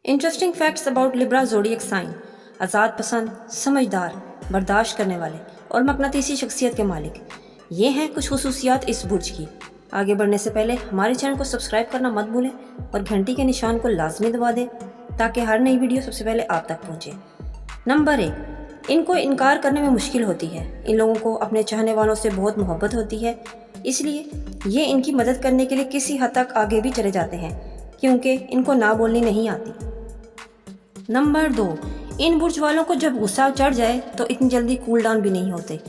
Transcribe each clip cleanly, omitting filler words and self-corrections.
Interesting facts about Libra zodiac sign. आज़ाद पसंद, समझदार, बर्दाश्त करने वाले और मकनातीसी शख्सियत के मालिक। ये हैं कुछ खुसूसियात इस बुर्ज की। आगे बढ़ने से पहले हमारे चैनल को सब्सक्राइब करना मत भूलें और घंटी के निशान को लाजमी दबा दें ताकि हर नई वीडियो सबसे पहले आप तक पहुँचे। नंबर 1, इनको इनकार करने में मुश्किल होती है। इन लोगों को अपने चाहने वालों से बहुत मोहब्बत होती है, इसलिए ये इनकी मदद करने के लिए किसी हद तक आगे भी चले जाते हैं क्योंकि इनको ना बोलनी नहीं आती। नंबर 2, इन बुर्ज वालों को जब गुस्सा चढ़ जाए तो इतनी जल्दी कूल डाउन भी नहीं होते।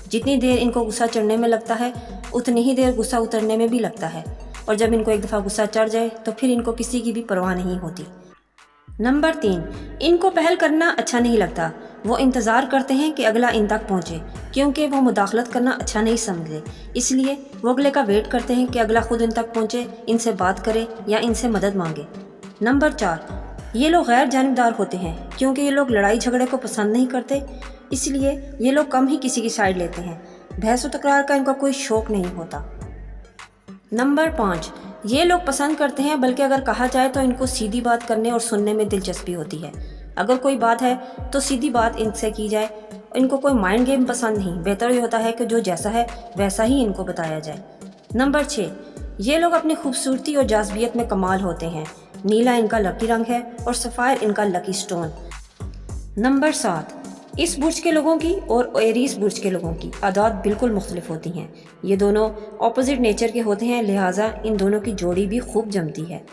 जितनी देर इनको गुस्सा चढ़ने में लगता है उतनी ही देर गुस्सा उतरने में भी लगता है, और जब इनको एक दफ़ा गुस्सा चढ़ जाए तो फिर इनको किसी की भी परवाह नहीं होती। नंबर 3, इनको पहल करना अच्छा नहीं लगता। वो इंतज़ार करते हैं कि अगला इन तक पहुँचे क्योंकि वो मुदाखलत करना अच्छा नहीं समझते, इसलिए वो अगले का वेट करते हैं कि अगला खुद इन तक पहुँचे, इनसे बात करे या इनसे मदद मांगे। नंबर 4, ये लोग गैर जानिबदार होते हैं क्योंकि ये लोग लड़ाई झगड़े को पसंद नहीं करते, इसलिए ये लोग कम ही किसी की साइड लेते हैं। बहस व तकरार का इनका कोई शौक़ नहीं होता। नंबर 5, ये लोग पसंद करते हैं, बल्कि अगर कहा जाए तो इनको सीधी बात करने और सुनने में दिलचस्पी होती है। अगर कोई बात है तो सीधी बात इनसे की जाए। इनको कोई माइंड गेम पसंद नहीं, बेहतर ये होता है कि जो जैसा है वैसा ही इनको बताया जाए। नंबर 6, ये लोग अपनी खूबसूरती और जाज़बियत में कमाल होते हैं। नीला इनका लकी रंग है और सफ़ायर इनका लकी स्टोन। नंबर 7, इस बुर्ज के लोगों की और एरीज बुर्ज के लोगों की आदत बिल्कुल मुख्तलिफ होती हैं। ये दोनों ऑपोजिट नेचर के होते हैं, लिहाजा इन दोनों की जोड़ी भी खूब जमती है।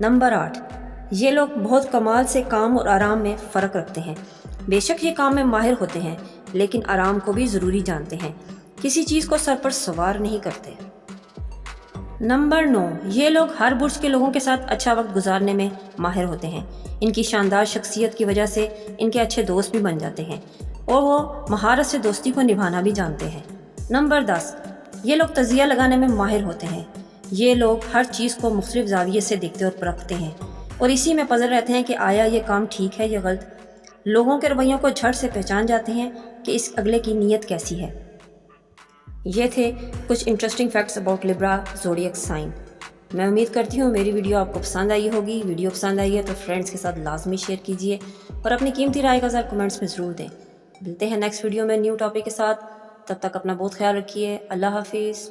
नंबर 8, ये लोग बहुत कमाल से काम और आराम में फ़र्क रखते हैं। बेशक ये काम में माहिर होते हैं लेकिन आराम को भी ज़रूरी जानते हैं, किसी चीज़ को सर पर सवार नहीं करते। नंबर 9, ये लोग हर बुर्ज के लोगों के साथ अच्छा वक्त गुजारने में माहिर होते हैं। इनकी शानदार शख्सियत की वजह से इनके अच्छे दोस्त भी बन जाते हैं और वो महारत से दोस्ती को निभाना भी जानते हैं। नंबर 10, ये लोग तज़िया लगाने में माहिर होते हैं। ये लोग हर चीज़ को मुख्तलिफ ज़ाविये से देखते और परखते हैं और इसी में पज़ल रहते हैं कि आया ये काम ठीक है या गलत। लोगों के रवैयों को झट से पहचान जाते हैं कि इस अगले की नीयत कैसी है। ये थे कुछ interesting facts about Libra zodiac sign. मैं उम्मीद करती हूँ मेरी वीडियो आपको पसंद आई होगी। वीडियो पसंद आई है तो फ्रेंड्स के साथ लाजमी शेयर कीजिए और अपनी कीमती राय का ज़रा कमेंट्स में ज़रूर दें। मिलते हैं नेक्स्ट वीडियो में न्यू टॉपिक के साथ, तब तक अपना बहुत ख्याल रखिए। अल्लाह हाफिज़।